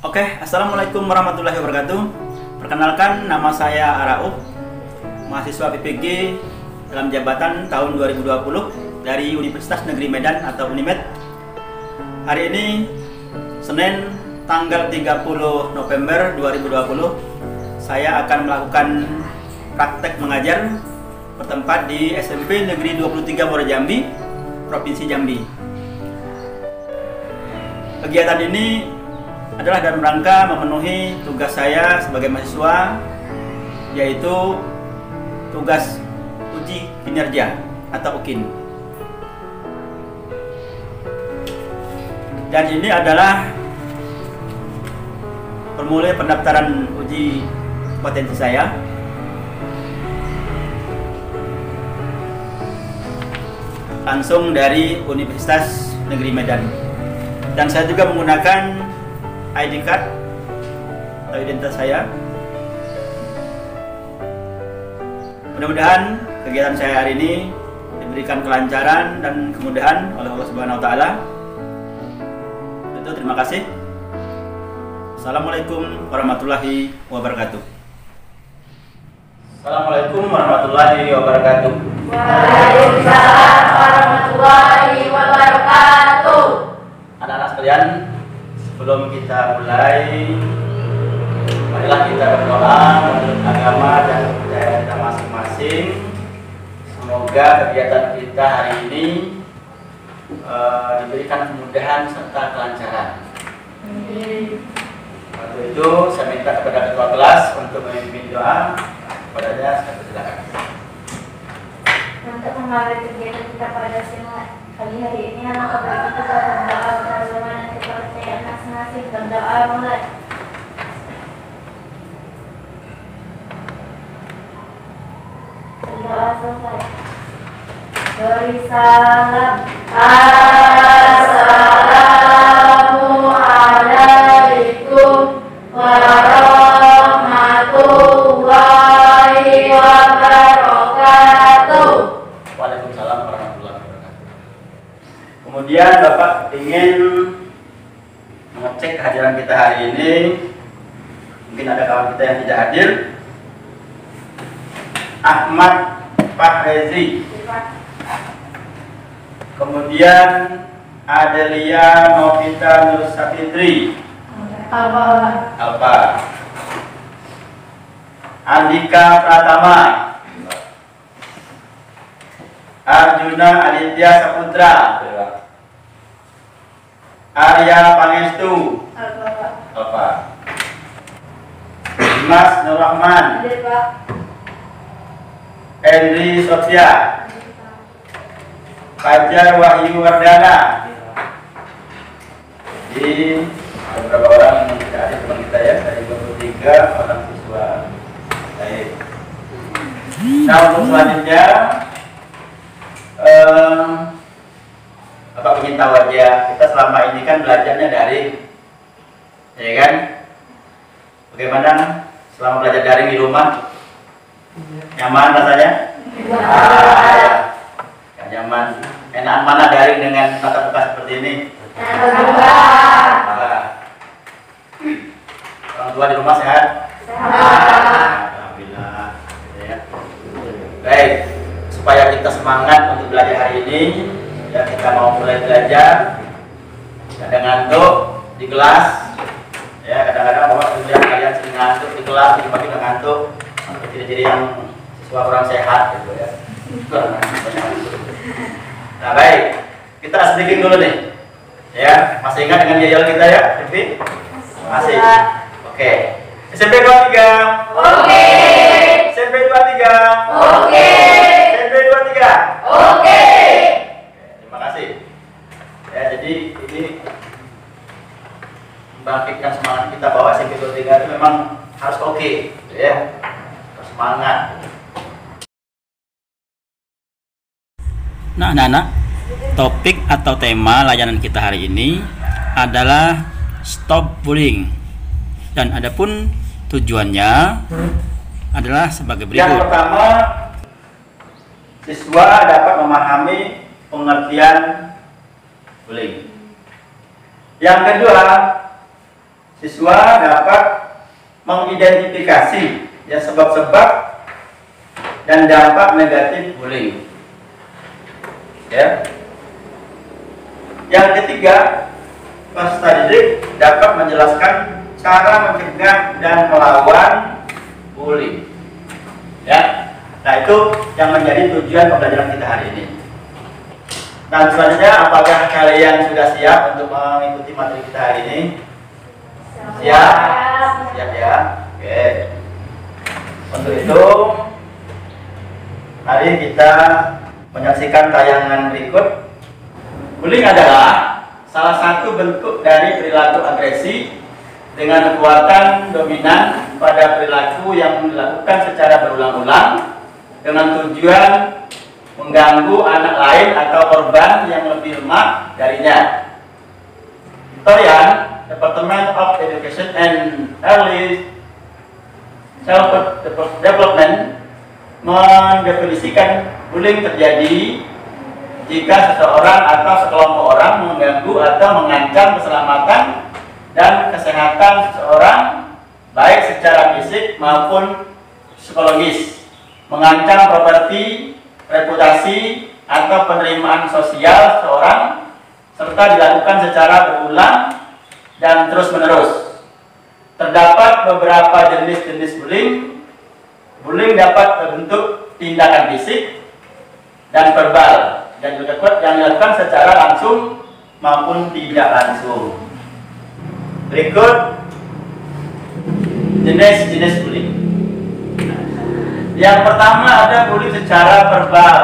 Assalamualaikum warahmatullahi wabarakatuh. Perkenalkan, nama saya Arauf, mahasiswa PPG dalam jabatan tahun 2020 dari Universitas Negeri Medan atau Unimed. Hari ini Senin tanggal 30 November 2020, saya akan melakukan praktek mengajar bertempat di SMP Negeri 23 Muara Jambi, Provinsi Jambi. Kegiatan ini adalah dalam rangka memenuhi tugas saya sebagai mahasiswa, yaitu tugas uji kinerja atau UKIN. Dan ini adalah formulir pendaftaran uji kompetensi saya. Langsung dari Universitas Negeri Medan. Dan saya juga menggunakan ID card atau identitas saya. Mudah-mudahan kegiatan saya hari ini diberikan kelancaran dan kemudahan oleh Allah Subhanahu wa taala. Itu terima kasih. Assalamualaikum warahmatullahi wabarakatuh. Assalamualaikum warahmatullahi wabarakatuh. Waalaikumsalam warahmatullahi wabarakatuh. Anak-anak sekalian, sebelum kita mulai, marilah kita berdoa menurut agama dan budaya kita masing-masing. Semoga kegiatan kita hari ini diberikan kemudahan serta kelancaran. Waktu itu saya minta kepada ketua kelas untuk memimpin doa. Kepadanya saya persilakan. Untuk mengawali kegiatan kita pada siang hari ini, anak baik kita berdoa bagaimana kepercayaan masing-masing. Berdoa mulai. Berdoa selesai. Beri salam. Assalamualaikum warahmatullahi wabarakatuh. Waalaikumsalam warahmatullahi wabarakatuh. Kemudian Bapak ingin mengecek kehadiran kita hari ini. Mungkin ada kawan kita yang tidak hadir. Ahmad Fahrezi. Kemudian Adelia Novita Nur Sapitri. Alfa. Andika Pratama. Arjuna Aditya Saputra. Arya Pangestu. Alfa. Dimas Nur Rahman. Henry Sofia. Fajar Wahyu Wardana. Jadi beberapa orang yang tidak ada teman kita ya, dari 23 orang siswa. Baik. Nah, untuk selanjutnya Bapak ingin tahu aja, kita selama ini kan belajarnya daring, ya kan? Bagaimana selama belajar daring di rumah? Nyaman rasanya? Kan nyaman. Enak mana daring dengan tatap muka seperti ini? Orang tua di rumah sehat? Alhamdulillah. Ya. Baik, supaya kita semangat untuk belajar hari ini, ya kita mau mulai belajar. Kadang ngantuk di kelas, ya kadang-kadang bapak kemudian kalian sering ngantuk di kelas, jadi pagi ngantuk. Ciri-ciri yang siswa kurang sehat gitu ya. Nah baik, kita speaking dulu nih. Ya, masih ingat dengan jadwal kita ya, Devi? Masih? Oke. SMP 23. Oke. SMP 23. Oke. SMP 23. Oke. Terima kasih. Ya, jadi ini membangkitkan semangat kita bahwa SMP 23 itu memang harus oke, gitu ya. Harus semangat. Nah, anak-anak, topik atau tema layanan kita hari ini adalah stop bullying, dan adapun tujuannya adalah sebagai berikut. Yang pertama, siswa dapat memahami pengertian bullying. Yang kedua, siswa dapat mengidentifikasi ya sebab-sebab dan dampak negatif bullying. Ya. Yang ketiga, peserta didik dapat menjelaskan cara mencegah dan melawan bullying. Ya. Nah, itu yang menjadi tujuan pembelajaran kita hari ini. Nah, selanjutnya, apakah kalian sudah siap untuk mengikuti materi kita hari ini? Siap? Siap ya? Oke. Untuk itu, mari kita menyaksikan tayangan berikut. Bullying adalah salah satu bentuk dari perilaku agresi dengan kekuatan dominan pada perilaku yang dilakukan secara berulang-ulang dengan tujuan mengganggu anak lain atau korban yang lebih lemah darinya. Victorian Department of Education and Early Self-Development mendefinisikan bullying terjadi jika seseorang atau sekelompok orang mengganggu atau mengancam keselamatan dan kesehatan seseorang baik secara fisik maupun psikologis, mengancam properti, reputasi, atau penerimaan sosial seseorang, serta dilakukan secara berulang dan terus-menerus. Terdapat beberapa jenis-jenis bullying. Bullying dapat berbentuk tindakan fisik dan verbal, dan juga yang dilakukan secara langsung maupun tidak langsung. Berikut jenis-jenis bullying. Yang pertama ada bullying secara verbal.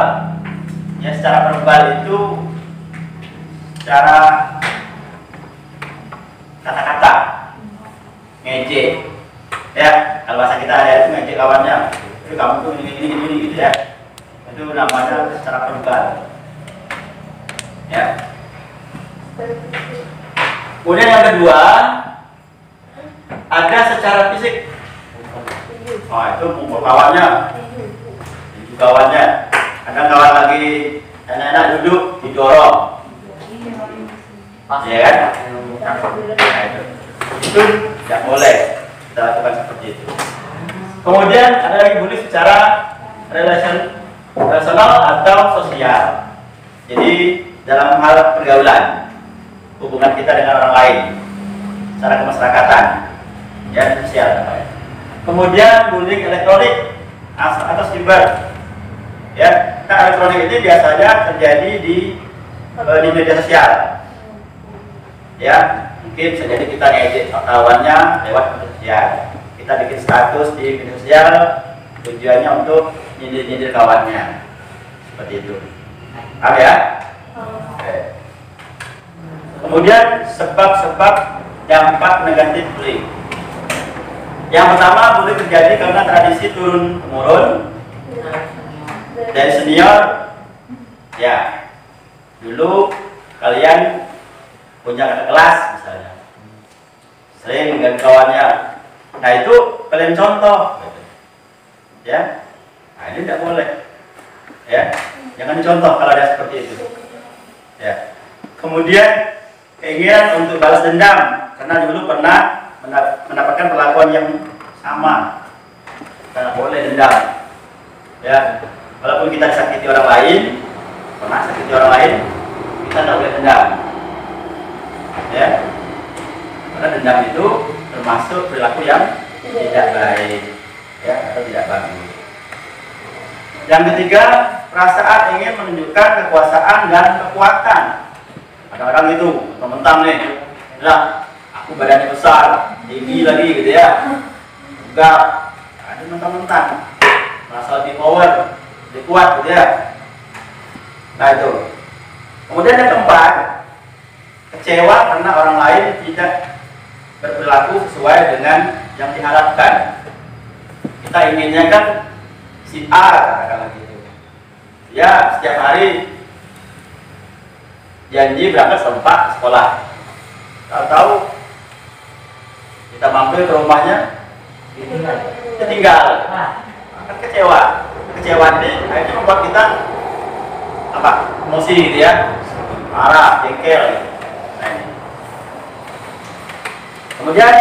Ya, secara verbal itu secara kata-kata, ngejek. Ya, kalau bahasa kita ada itu ngejek lawannya. Kamu tuh ini gitu ya. Itu namanya secara verbal. Ya. Kemudian yang kedua ada secara fisik. Oh, itu mukul kawannya, kawannya. Ada kawan lagi enak-enak duduk didorong, ya kan? Nah, itu tidak boleh kita lakukan seperti itu. Kemudian ada lagi bullying secara relasional atau sosial. Jadi dalam hal pergaulan, hubungan kita dengan orang lain, secara kemasyarakatan, ya sosial. Kemudian bullying elektronik atau cyber. Ya, nah, elektronik ini biasanya terjadi di media sosial. Ya, mungkin bisa jadi kita ngejek kawannya lewat media sosial. Kita bikin status di media sosial, tujuannya untuk nyindir-nyindir kawannya. Seperti itu. Paham ya? Oke. Kemudian sebab-sebab dampak negatif bullying. Yang pertama, bullying terjadi karena tradisi turun-temurun dari senior. Ya, dulu kalian punya kakak kelas misalnya, sering dengan kawannya. Nah, itu kalian contoh, ya. Nah, ini tidak boleh, ya. Jangan dicontoh kalau ada seperti itu. Ya. Kemudian keinginan untuk balas dendam karena dulu pernah mendapatkan perlakuan yang sama, tidak boleh dendam. Ya, walaupun kita disakiti orang lain, pernah sakiti orang lain, kita tidak boleh dendam. Ya, karena dendam itu termasuk perilaku yang tidak baik, ya, atau tidak bagus. Yang ketiga, perasaan ingin menunjukkan kekuasaan dan kekuatan. Ada orang itu mentang-mentang nih, bilang aku badannya besar, tinggi lagi gitu ya. Enggak, ada mentang-mentang merasa lebih power, lebih kuat gitu ya. Nah itu. Kemudian yang keempat, kecewa karena orang lain tidak berperilaku sesuai dengan yang diharapkan. Kita inginnya kan si A kalau gitu. Ya, setiap hari janji berangkat sempat ke sekolah. Tahu-tahu kita mampir ke rumahnya, ditinggal. Akan kecewa. Kecewaan ini akhirnya membuat kita apa? Emosi gitu ya, marah, jengkel. Nah, ini. Kemudian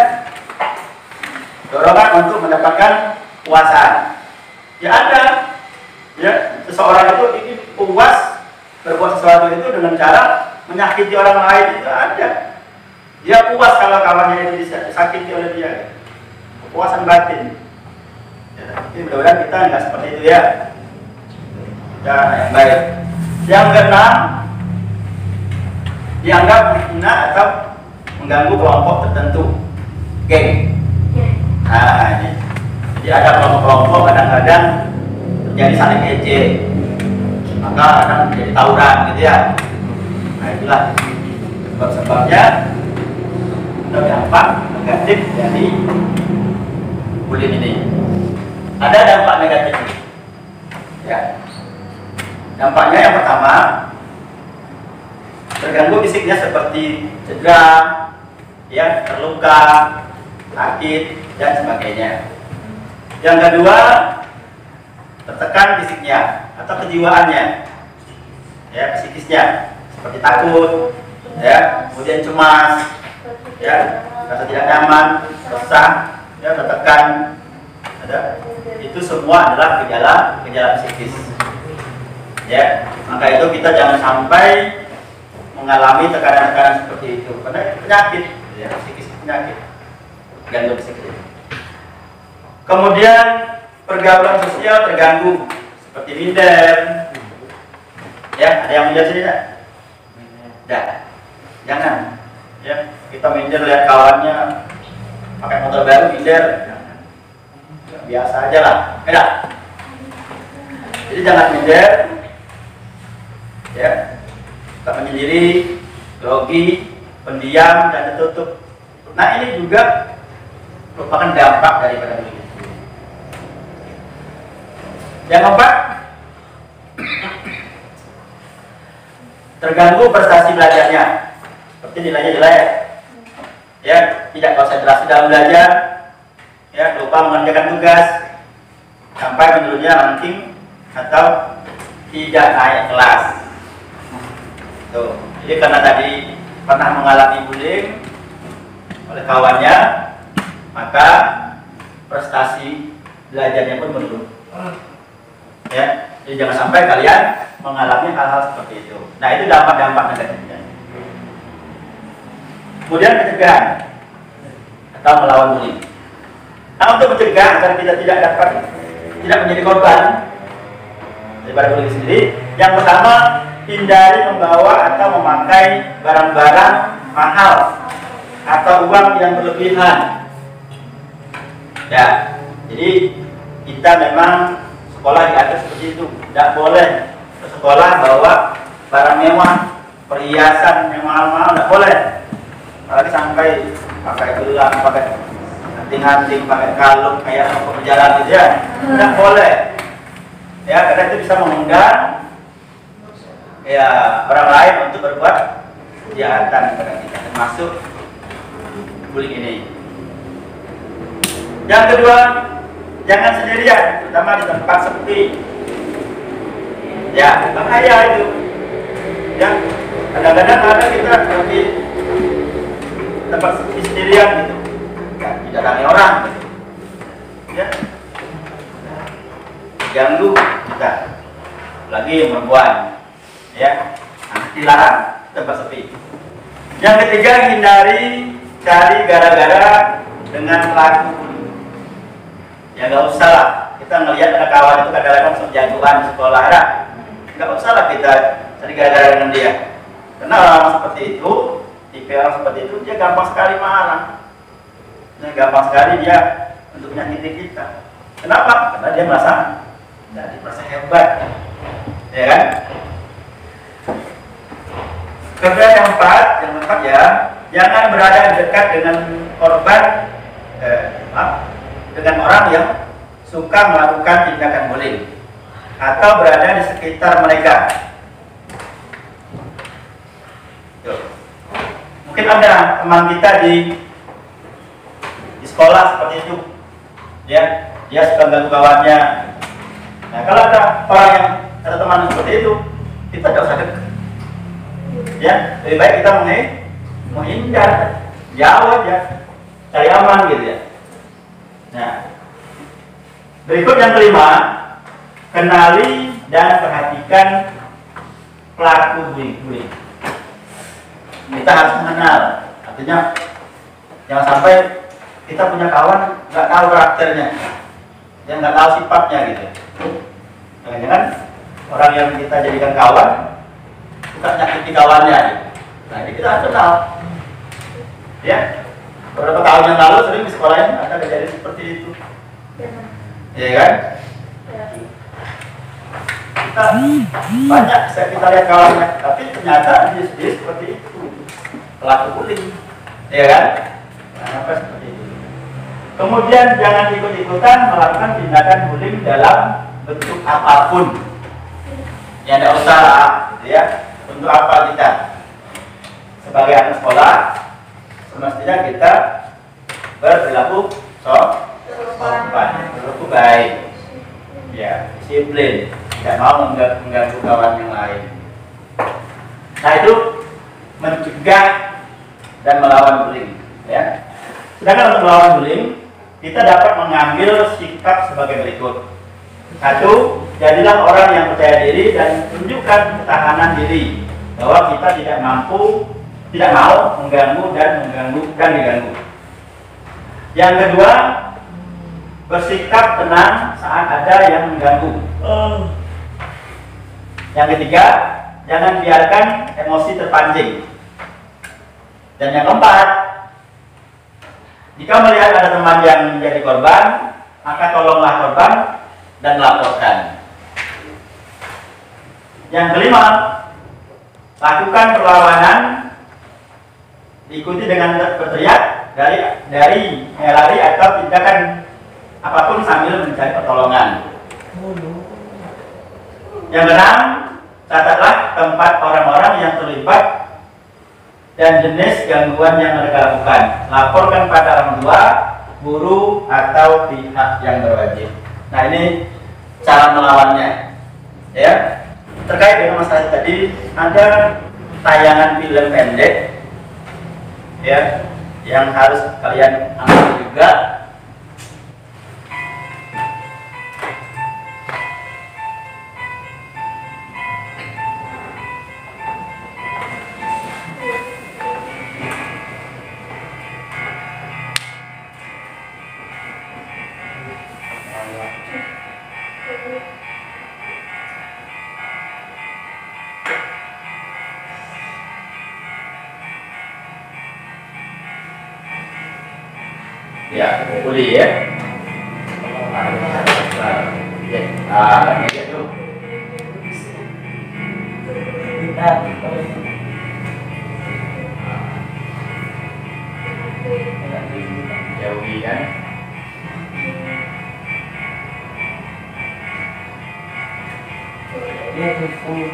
dorongan untuk mendapatkan puasan. Ya ada, ya seseorang itu ingin puas berbuat sesuatu itu dengan cara menyakiti orang lain, itu ada. Dia puas kalau kawannya itu disakiti oleh dia. Kepuasan batin. Ya, jadi mudah-mudahan kita nggak seperti itu ya. Ya, yang baik. Yang keenam, dianggap menghina atau mengganggu kelompok tertentu, geng. Nah, ini. Jadi ada kelompok-kelompok kadang-kadang terjadi saling ejek, maka kadang menjadi tawuran gitu ya. Nah itulah sebab-sebabnya terdampak negatif dari bullying ini. Ada dampak negatif, ya. Dampaknya yang pertama, terganggu fisiknya seperti cedera, ya, terluka, sakit dan sebagainya. Yang kedua, tertekan fisiknya atau kejiwaannya, ya, psikisnya, seperti takut, ya, kemudian cemas, ya, rasa tidak nyaman, resah, ya, tertekan, ada. Itu semua adalah gejala psikis. Ya, maka itu kita jangan sampai mengalami tekanan-tekanan seperti itu, karena itu penyakit, ya, psikis penyakit, gangguan psikis. Kemudian pergaulan sosial terganggu, seperti minder. Ya, ada yang minder sini tidak? Tidak. Jangan. Ya, kita minder lihat kawannya pakai motor baru minder. Biasa aja lah. Tidak. Jadi jangan minder. Ya, tak menyendiri, grogi, pendiam dan tertutup. Nah ini juga merupakan dampak daripada bullying. Yang keempat, terganggu prestasi belajarnya, seperti nilainya jelek, ya, tidak konsentrasi dalam belajar, ya, lupa mengerjakan tugas, sampai menurunnya ranking atau tidak naik kelas. Tuh, jadi karena tadi pernah mengalami bullying oleh kawannya, maka prestasi belajarnya pun menurun. Ya, jadi jangan sampai kalian mengalami hal-hal seperti itu. Nah, itu dampak-dampak negatifnya. Kemudian pencegahan atau melawan bullying. Nah, untuk mencegah agar kita tidak menjadi korban daripada bullying sendiri, yang pertama, hindari membawa atau memakai barang-barang mahal atau uang yang berlebihan. Ya, jadi kita memang sekolah diatur seperti itu, tidak boleh ke sekolah bawa barang mewah, perhiasan yang mahal-mahal, tidak boleh. Apalagi sampai pakai gelang, pakai anting-anting, pakai kalung kayak perjalanan gitu ya, tidak boleh. Ya, karena itu bisa mengundang ya orang lain untuk berbuat kejahatan kepada kita, termasuk bullying ini. Yang kedua, jangan sendirian, terutama di tempat sepi. Ya, bahaya itu. Ya, kadang-kadang ada kita di tempat sepi sendirian gitu, ya, tidak ada orang gitu. Ya, ganggu kita, lagi perempuan. Ya, dilarang tempat sepi. Yang ketiga, hindari cari gara-gara dengan pelaku. Ya nggak usah lah, kita ngelihat ada kawan itu kadang-kadang masuk jagoan di sekolah, nggak usah lah kita cari gara-gara dengan dia. Karena orang seperti itu, tipe orang seperti itu, dia gampang sekali marah. Dia gampang sekali dia untuk menyakiti kita. Kenapa? Karena dia merasa hebat, ya kan? Kemudian yang keempat ya, jangan berada dekat dengan korban, dengan orang yang suka melakukan tindakan bullying atau berada di sekitar mereka. Tuh. Mungkin ada teman kita di sekolah seperti itu, ya, dia suka ganggu kawannya. Nah, kalau ada orang yang ada teman seperti itu, kita tidak usah dekat. Ya, lebih baik kita menghindar, jauh aja. cari aman gitu ya. Nah, berikut yang kelima, kenali dan perhatikan pelaku bullying. Kita harus mengenal, artinya jangan sampai kita punya kawan nggak tahu karakternya, yang nggak tahu sifatnya gitu. Jangan-jangan orang yang kita jadikan kawan suka nyakiti kawannya. Gitu. Nah, ini kita harus kenal. Ya, beberapa tahun yang lalu sering di sekolahnya ada kejadian seperti itu. Iya kan? Kita banyak kita lihat kawannya, tapi ternyata dia seperti itu, pelaku bullying, iya kan? Nah, apa seperti itu. Kemudian jangan ikut-ikutan melakukan tindakan bullying dalam bentuk apapun. Ya, tidak usah, ya. Untuk apa kita? Sebagai anak sekolah, semestinya kita berperilaku sopan, berlaku baik, ya, disiplin, tidak mau mengganggu kawan yang lain. Nah, itu mencegah dan melawan bullying, ya. Sedangkan untuk melawan bullying, kita dapat mengambil sikap sebagai berikut. 1, jadilah orang yang percaya diri dan tunjukkan ketahanan diri bahwa kita tidak mau mengganggu dan diganggu. Yang kedua, bersikap tenang saat ada yang mengganggu. Yang ketiga, jangan biarkan emosi terpancing. Dan yang keempat, jika melihat ada teman yang menjadi korban, maka tolonglah korban dan laporkan. Yang kelima, lakukan perlawanan diikuti dengan berteriak dari lari atau tindakan apapun sambil mencari pertolongan. Yang keenam, catatlah tempat orang-orang yang terlibat dan jenis gangguan yang mereka lakukan. Laporkan pada orang tua, guru, atau pihak yang berwajib. Nah, ini cara melawannya, ya. Terkait dengan masalah tadi, ada tayangan film pendek, ya, yang harus kalian ambil juga. Ya, boleh ya. Gitu. Jauhi kan. Ya, betul.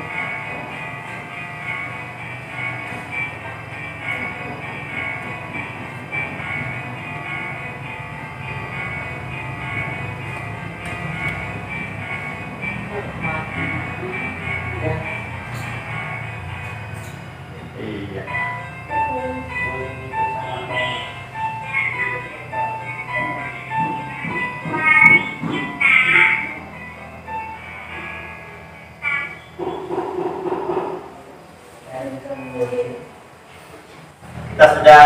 Kita sudah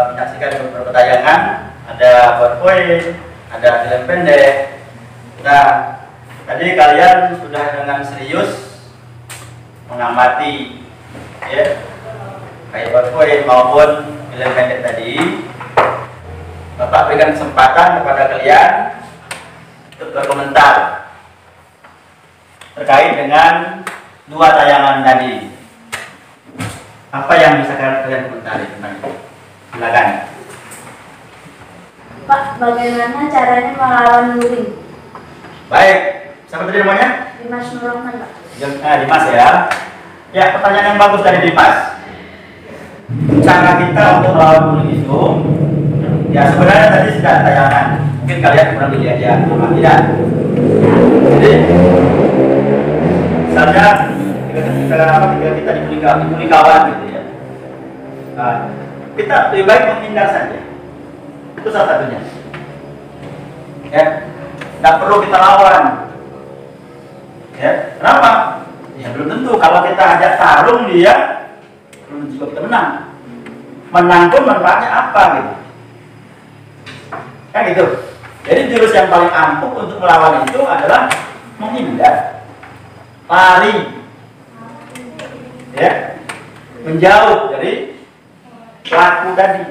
menyaksikan beberapa tayangan, ada PowerPoint, ada film pendek. Nah, tadi kalian sudah dengan serius mengamati, ya, kayak PowerPoint maupun film pendek tadi. Bapak berikan kesempatan kepada kalian untuk berkomentar terkait dengan dua tayangan tadi. Apa yang bisa kalian komentari tentang itu? Silakan. Pak, bagaimana caranya melawan bullying? Baik, siapa tadi namanya? Dimas Nurrahman, Pak. Dimas ya. Ya, pertanyaan yang bagus dari Dimas. Cara kita untuk melawan bullying itu, ya sebenarnya tadi sudah tayangan. Mungkin kalian kurang dilihat ya, tidak. Jadi, misalnya ketika kita dibully kawan gitu ya, nah, kita lebih baik menghindar saja. Itu salah satunya. Ya, nggak perlu kita lawan. Ya, kenapa? Ya belum tentu. Kalau kita ajak tarung dia, belum juga kita menang. Menang pun manfaatnya apa gitu? Kan gitu. Jadi jurus yang paling ampuh untuk melawan itu adalah menghindar, lari, ya, menjauh dari pelaku tadi.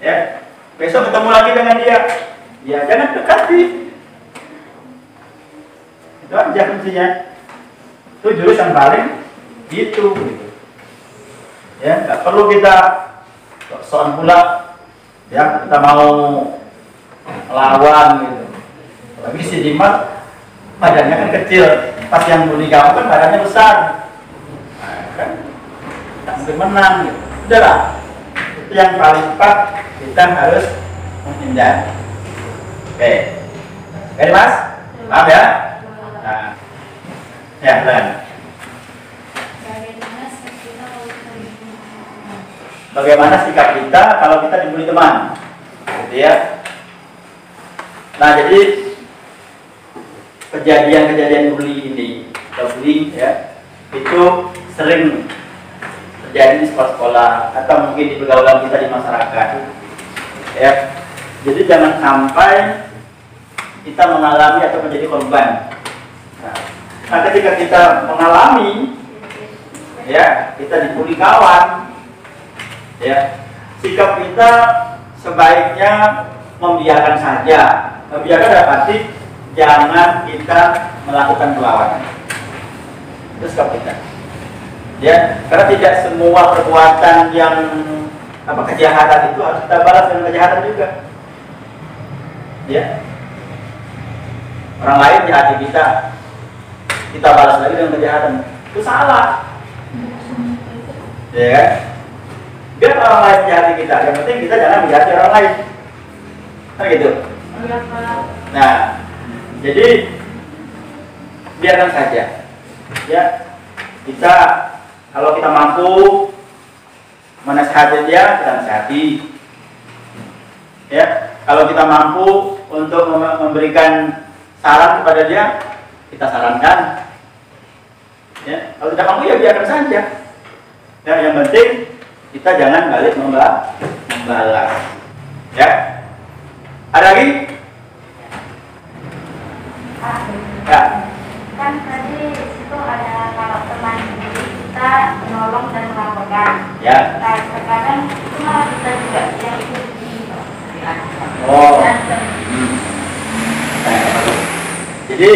Ya, besok ketemu lagi dengan dia, ya jangan dekati. Itu aja kuncinya. Itu jurus yang paling gitu. Ya, nggak perlu kita soal pula, ya kita mau lawan gitu. Tapi si Dimas badannya kan kecil, pas yang bully kamu kan badannya besar, nah, kan tak mungkin menang gitu. Udahlah, itu yang paling tepat, kita harus menghindar. Oke, oke Mas, paham ya? Nah, ya silakan. Bagaimana sikap kita kalau kita dibully teman, gitu ya? Nah, jadi kejadian-kejadian bully ini, atau bullying ya, itu sering terjadi di sekolah-sekolah atau mungkin di pergaulan kita di masyarakat. Ya, jadi jangan sampai kita mengalami atau menjadi korban. Nah, ketika kita mengalami, ya, kita dibully kawan, ya, sikap kita sebaiknya membiarkan saja. Membiarkan dalam arti jangan kita melakukan perlawanan. Itu sikap kita. Ya, karena tidak semua perbuatan yang kejahatan itu harus kita balas dengan kejahatan juga. Ya, orang lain jahati kita balas lagi dengan kejahatan, itu salah. Ya kan? Biar orang lain jahati kita, yang penting kita jangan menjahati orang lain. Kan gitu. Nah, jadi biarkan saja. Ya, kita kalau kita mampu menasihati dia, kita nasihati. Ya, kalau kita mampu untuk memberikan saran kepada dia, kita sarankan. Ya, kalau tidak mampu ya biarkan saja. Ya, yang penting kita jangan balik membalas. Ya. Ada lagi? Ya. Kan tadi itu ada kalau teman kita menolong dan melaporkan. Ya. Nah, sekarang itu malah kita juga yang ikut di Oh. Jadi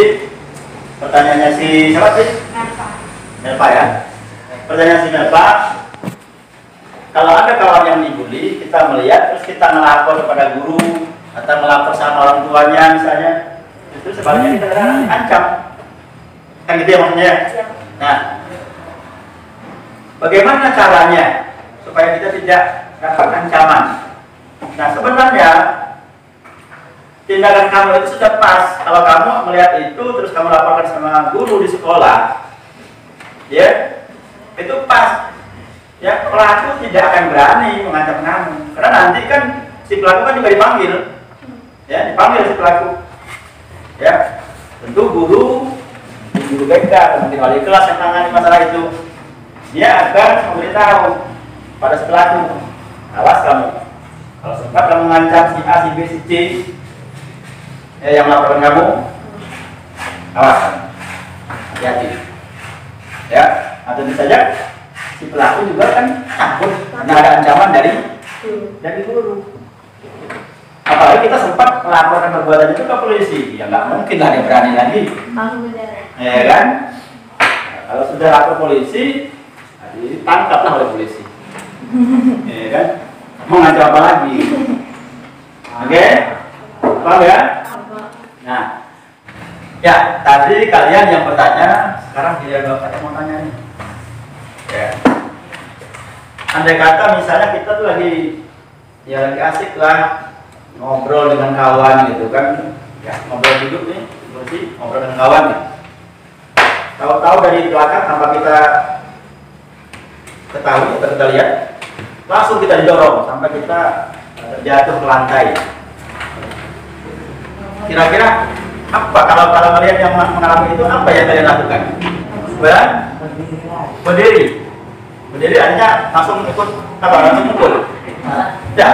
pertanyaannya si siapa sih? Melpa ya. Pertanyaan si Melpa, kalau ada kawan yang dibully, kita melihat terus kita melapor kepada guru atau melapor sama orang tuanya misalnya, itu sebaliknya kita ancam. Kan gitu ya maksudnya. Nah, bagaimana caranya supaya kita tidak dapat ancaman? Nah, sebenarnya tindakan kamu itu sudah pas. Kalau kamu melihat itu terus kamu laporkan sama guru di sekolah, ya, itu pas. Ya, pelaku tidak akan berani mengancam kamu, karena nanti kan si pelaku kan juga dipanggil, ya, dipanggil si pelaku, ya, tentu guru BK, mungkin wali kelas yang menangani masalah itu, dia akan memberitahu pada si pelaku, awas kamu, kalau sempat kamu mengancam si A, si B, si C, yang melaporkan kamu, awas, hati-hati, ya, atau tentu saja si pelaku juga kan takut karena ada ancaman dari guru. Apalagi kita sempat melaporkan perbuatan itu ke polisi, ya nggak mungkin lah dia berani lagi. Ya kan? Nah, kalau sudah lapor polisi, ditangkaplah oleh polisi. Ya kan? Mau ngancam apa lagi? Oke? Paham ya? Nah, ya tadi kalian yang bertanya, sekarang dia mau tanya nih. Ya. Andai kata misalnya kita tuh lagi asik lah ngobrol dengan kawan gitu kan, ya ngobrol hidup nih, ngobrol dengan kawan nih. Tahu-tahu dari belakang tanpa kita ketahui atau kita lihat, langsung kita didorong sampai kita jatuh ke lantai. Kira-kira apa kalau kalian yang mengalami itu, apa yang kalian lakukan? Berdiri. Berdiri artinya langsung ikut apa? Langsung mukul. Ya.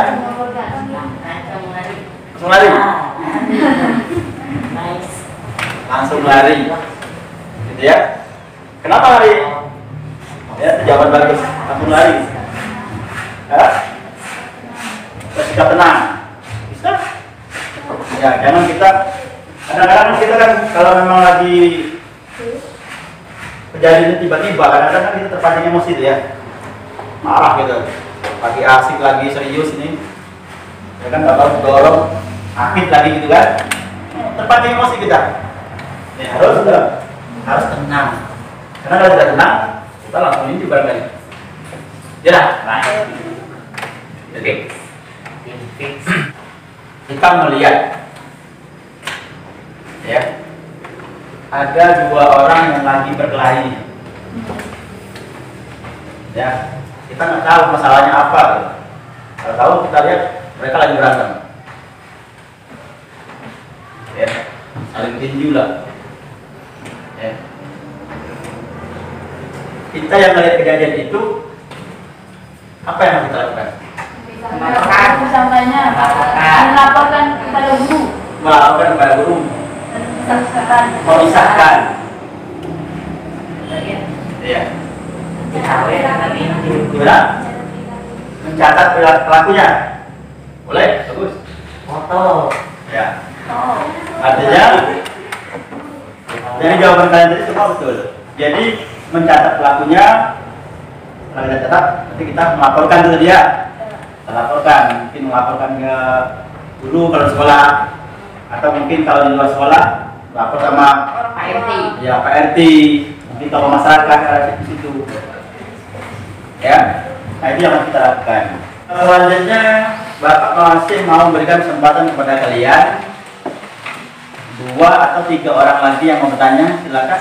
Langsung lari. Langsung lari. Gitu ya. Kenapa lari? Ya, jawaban bagus. Langsung lari. Ya. Bersikap tenang. Bisa? Ya, jangan kita kadang-kadang kita kan kalau memang lagi kejadian tiba-tiba, kadang-kadang kan kita terpancing emosi itu ya, marah gitu, lagi asik, lagi serius ini, ya kan nggak tahu dorong, akit lagi gitu kan, terpancing emosi kita. Ya, harus tenang, karena kalau tidak tenang, kita langsung ini barangkali. Ya, nah, oke. Kita melihat, ya. Ada dua orang yang lagi berkelahi, ya, kita nggak tahu masalahnya apa. Kalau tahu kita lihat mereka lagi berantem, ya, saling tinju lah, ya. Kita yang melihat kejadian itu, apa yang harus kita lakukan? Sampainya melaporkan kepada guru. Melaporkan kepada guru. Memisahkan. Iya. Gimana? Mencatat pelakunya. Boleh? Bagus. Foto. Ya. Artinya, jadi jawaban kalian tadi semua betul. Jadi mencatat pelakunya, kalau kita catat, nanti kita melaporkan dulu dia. Kita laporkan, mungkin melaporkan ke guru kalau sekolah, atau mungkin kalau di luar sekolah lapor sama Pak RT. Ya, Pak RT, mungkin tokoh masyarakat ada di situ. Ya, nah itu yang harus kita lakukan. Selanjutnya, Bapak masih mau memberikan kesempatan kepada kalian 2 atau 3 orang lagi yang mau bertanya, silakan.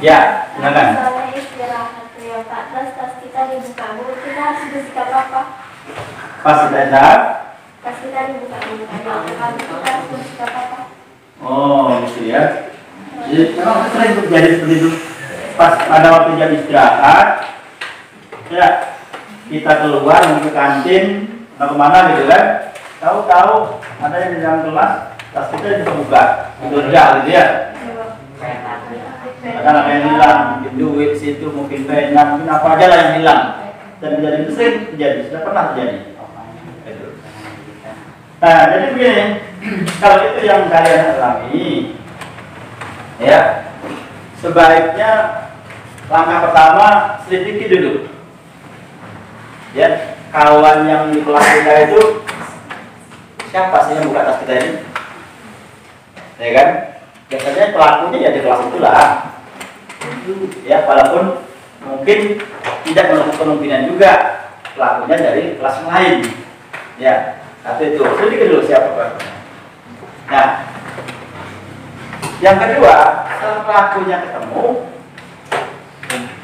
Ya, silakan. Misalnya istirahat ya Pak, tas kita dibuka dulu, kita harus bersikap apa? Pas kita istirahat. Tas kita dibuka dulu, kita harus bersikap apa? Oh, gitu ya. Jadi memang sering terjadi seperti itu. Pas pada waktu jam istirahat, ya kita keluar mau ke kantin, mau kemana gitu kan? Tahu-tahu ada yang di dalam kelas, tas kita dibuka, itu enggak gitu ya. Ada yang hilang, mungkin duit situ, mungkin pena, mungkin apa aja lah yang hilang. Dan menjadi sering terjadi, sudah pernah terjadi. Nah, jadi begini, kalau itu yang kalian alami, ya, sebaiknya langkah pertama selidiki dulu. Ya, kawan yang di kelas kita itu siapa sih yang buka tas kita ini? Ya kan? Biasanya pelakunya ya di kelas itulah. Ya, walaupun mungkin tidak menutup kemungkinan juga pelakunya dari kelas yang lain. Ya. Satu itu, selidiki dulu siapa pelakunya. Nah, yang kedua, setelah pelakunya ketemu,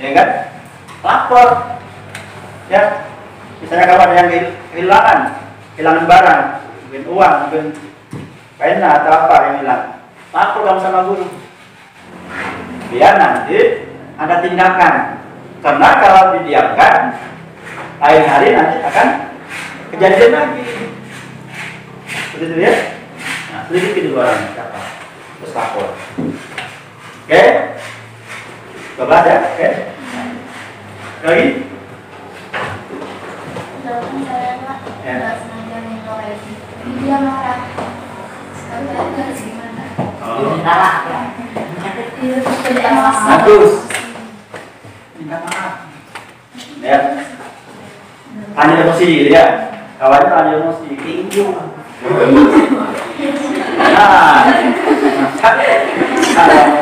ya kan, lapor. Ya, misalnya kalau ada yang kehilangan barang, mungkin uang, mungkin pena atau apa yang hilang, lapor kamu sama guru. Biar nanti ada tindakan. Karena kalau didiamkan, lain hari nanti akan kejadian lagi. Begitu ya? Nah, selidiki dulu orang siapa, terus lapor. Oke? Coba ya, oke? Lagi? Walaupun saya nggak sengaja minum lagi, dia marah. Sekarang harus gimana? Bagus. Minta maaf. Ya. Hanya emosi gitu ya. Kawannya hanya emosi. Tinju. Nah, kalau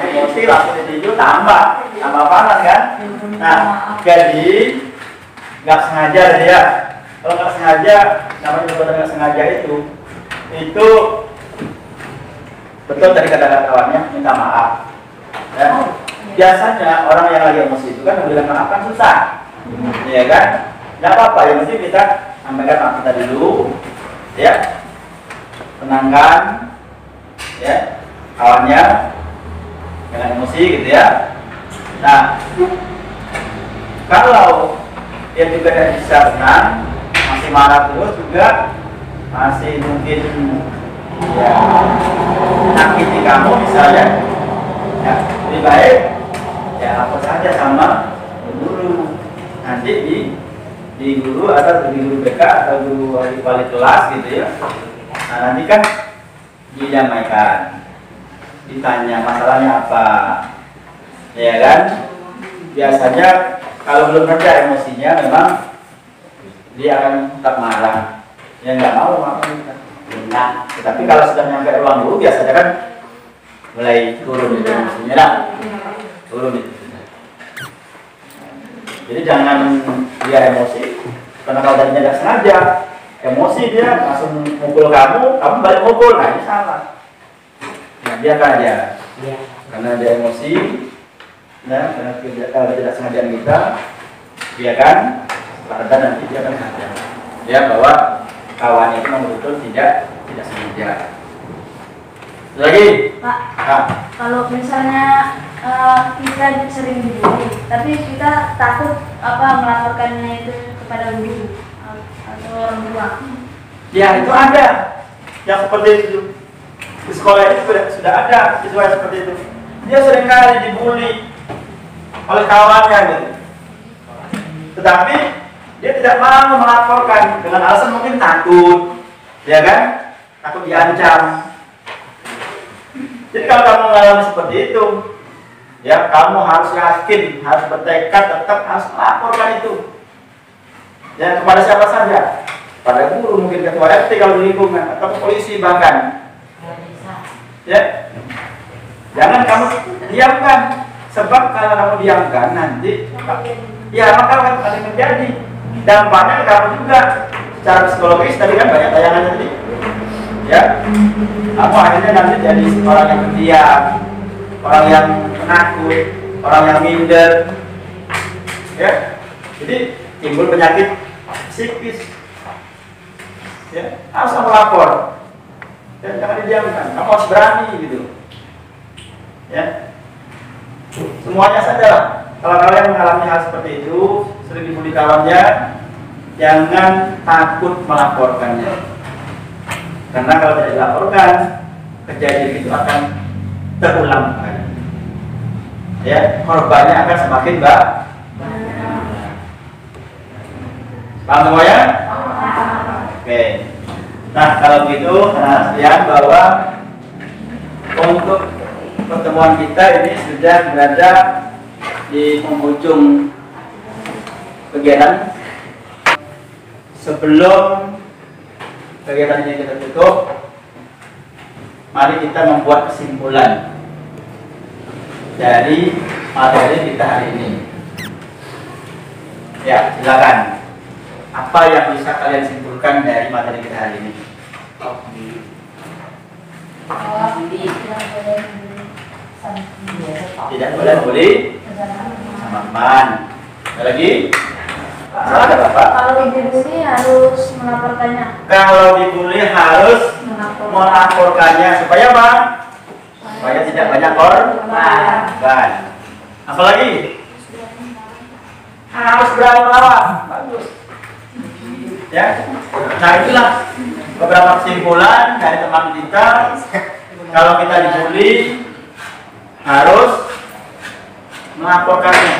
emosi langsung ditinju tambah panas kan. Nah, jadi nggak sengaja ya. Kalau nggak sengaja, namanya perbuatan nggak sengaja itu betul tadi kata kawannya minta maaf. Ya, biasanya orang yang lagi emosi itu kan bilang maaf kan susah, ya kan? Tidak apa-apa, yang penting kita sampaikan hak kita dulu, ya, tenangkan, ya, kawannya, jangan emosi gitu ya. Nah, kalau dia juga tidak bisa tenang, masih marah terus juga, masih mungkin ya menyakiti kamu misalnya, ya lebih baik ya lapor saja sama guru, nanti di guru atau di guru BK atau guru wali kelas gitu ya. Nah nanti kan didamaikan, ditanya masalahnya apa, ya kan? Biasanya kalau belum reda emosinya memang dia akan tetap marah, ya nggak mau maafin. Nah, tetapi kalau sudah nyampe ruang guru biasanya kan mulai turun itu emosinya, nah, turun itu. Jadi jangan dia emosi, karena kalau tadinya tidak sengaja emosi dia langsung mukul kamu balik mukul, nah ini salah. Nah, biarkan aja, karena dia emosi, nah, karena tidak sengaja kita, biarkan, pada nanti dia akan sadar, ya bahwa kawan itu memang betul tidak sengaja. Lagi, Pak, nah, kalau misalnya kita sering dibully, tapi kita takut melaporkannya itu kepada guru atau orang tua. ya itu ada yang seperti itu di sekolah itu sudah ada siswa yang seperti itu. Dia seringkali dibully oleh kawannya gitu, tetapi dia tidak mau melaporkan dengan alasan mungkin takut, ya kan? Takut diancam. Jadi kalau kamu mengalami seperti itu, ya kamu harus yakin, harus bertekad, tetap harus melaporkan itu. Ya kepada siapa saja, pada guru, mungkin ketua RT kalau di lingkungan, atau polisi bahkan. Ya, jangan kamu diamkan, sebab kalau kamu diamkan nanti, ya maka akan terjadi dampaknya kamu juga secara psikologis. Tadi kan banyak tayangan tadi, ya, kamu akhirnya nanti jadi orang yang pendiam, orang yang penakut, orang yang minder, ya. Jadi timbul penyakit psikis, ya. Harus kamu lapor, dan jangan didiamkan. Kamu harus berani gitu, ya. Semuanya saja lah. Kalau kalian mengalami hal seperti itu, sering dibully kawannya, jangan takut melaporkannya. Karena kalau tidak dilaporkan, kejadian itu akan terulang kembali. Ya, korbannya akan semakin banyak. Paham semuanya? Oke. Nah, kalau gitu, lihat bahwa untuk pertemuan kita ini sudah berada di penghujung kegiatan. Sebelum kegiatan ini kita tutup, mari kita membuat kesimpulan dari materi kita hari ini. Ya, silakan. Apa yang bisa kalian simpulkan dari materi kita hari ini? Tidak boleh bully sama teman. Ada lagi? Ada Bapak? Kalau dibully harus melaporkannya. Kalau dibully harus melaporkannya supaya apa? Supaya tidak banyak korban. Apalagi? Harus berani melawan. Bagus. Ya. Nah itulah beberapa kesimpulan dari teman kita. Kalau kita dibully harus melaporkannya.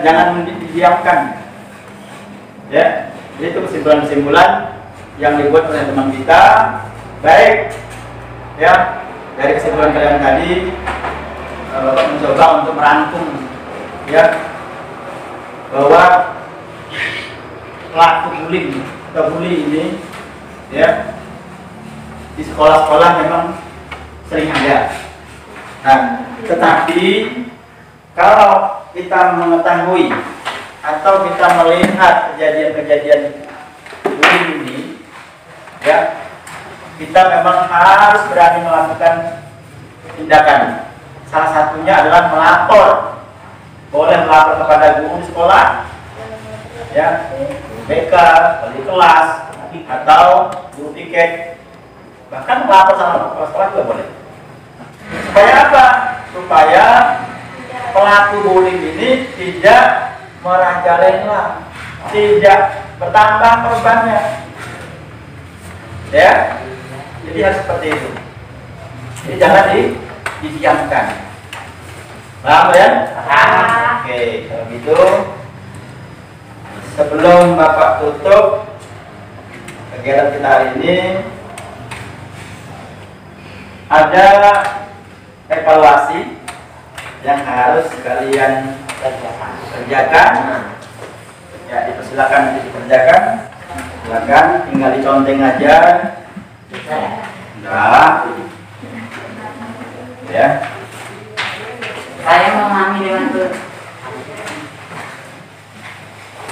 Jangan didiamkan. Ya, jadi itu kesimpulan-kesimpulan yang dibuat oleh teman kita. Baik, ya, dari kesimpulan kalian tadi mencoba untuk merangkum, ya, bahwa pelaku bullying atau bully ini, ya, di sekolah-sekolah memang sering ada. Nah, tetapi kalau kita mengetahui atau kita melihat kejadian-kejadian bullying ini, ya, kita memang harus berani melakukan tindakan. Salah satunya adalah melapor. Boleh melapor kepada guru di sekolah, ya, BK, wali kelas, atau guru piket, bahkan melapor sama kepala sekolah juga boleh. Supaya apa? Supaya pelaku bullying ini tidak merajalela, tidak bertambah korbannya, ya. Jadi harus seperti itu. Jadi jangan didiamkan. Paham ya? Oke, kalau gitu sebelum Bapak tutup kegiatan kita hari ini, ada evaluasi yang harus kalian kerjakan. Ya, dipersilakan dikerjakan. Silakan, tinggal diconteng aja. Enggak. Ya. Saya memahami dengan itu.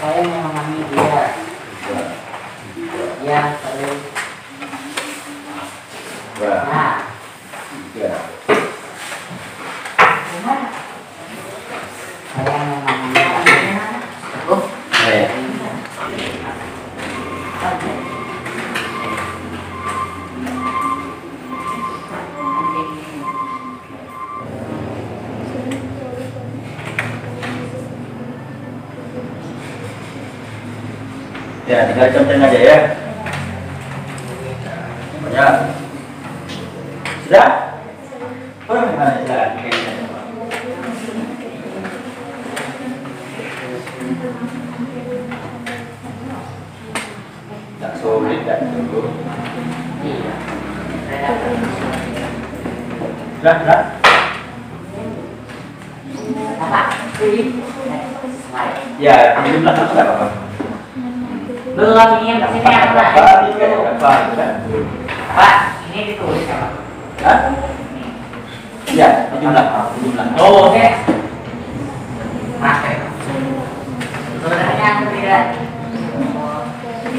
Saya memahami dia. Ya, terus. Nah. Ya. Saya memahami. Ya, tinggal conteng aja ya. Ya. Sudah? Oh, gimana? Silakan. Tak sulit tak tunggu. Iya. Sudah. Apa? Ya, di jumlah itu tidak apa-apa. Belum ini yang kesini apa? Pak, ini ditulis apa? Hah? Ya, di jumlah. Oh, oke. Pakai. Sebenarnya tidak.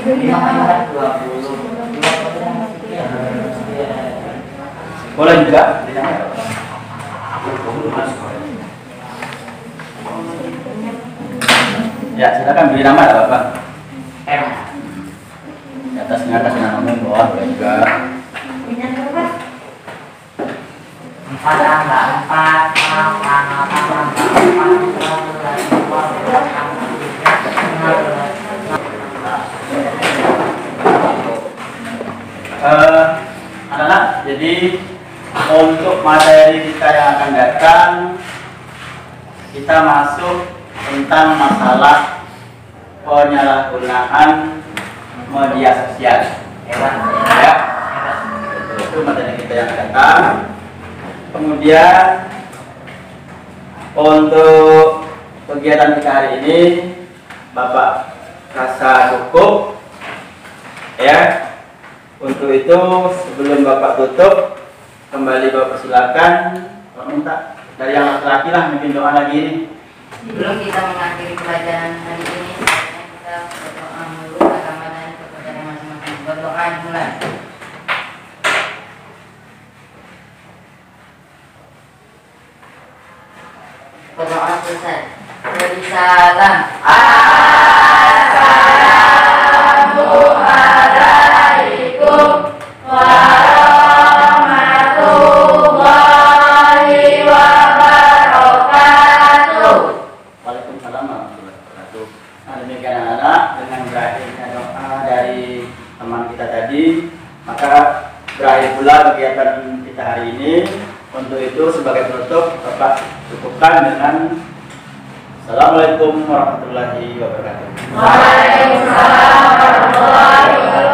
20. Boleh juga. Ya, silakan beri nama ada apa? Di atasnya atas namamu, bawah boleh juga. Anak-anak, jadi untuk materi kita yang akan datang, kita masuk tentang masalah penyalahgunaan media sosial. Ya, itu materi kita yang akan datang. Kemudian untuk kegiatan kita hari ini, Bapak rasa cukup, ya. Untuk itu sebelum Bapak tutup, kembali Bapak persilakan. Minta dari yang laki-laki lah, mungkin doa lagi ini. Sebelum kita mengakhiri pelajaran hari ini, kita berdoa dulu Ramadan kepada masing-masing. Berdoa mulai. Berdoa selesai. Beri salam. Assalamualaikum warahmatullahi wabarakatuh. Waalaikumsalam warahmatullahi wabarakatuh. Nah, demikian anak-anak, dengan berakhirnya doa dari teman kita tadi, maka berakhir pula kegiatan kita hari ini. Untuk itu sebagai penutup, Bapak cukupkan dengan Assalamualaikum warahmatullahi wabarakatuh. Waalaikumsalam warahmatullahi wabarakatuh.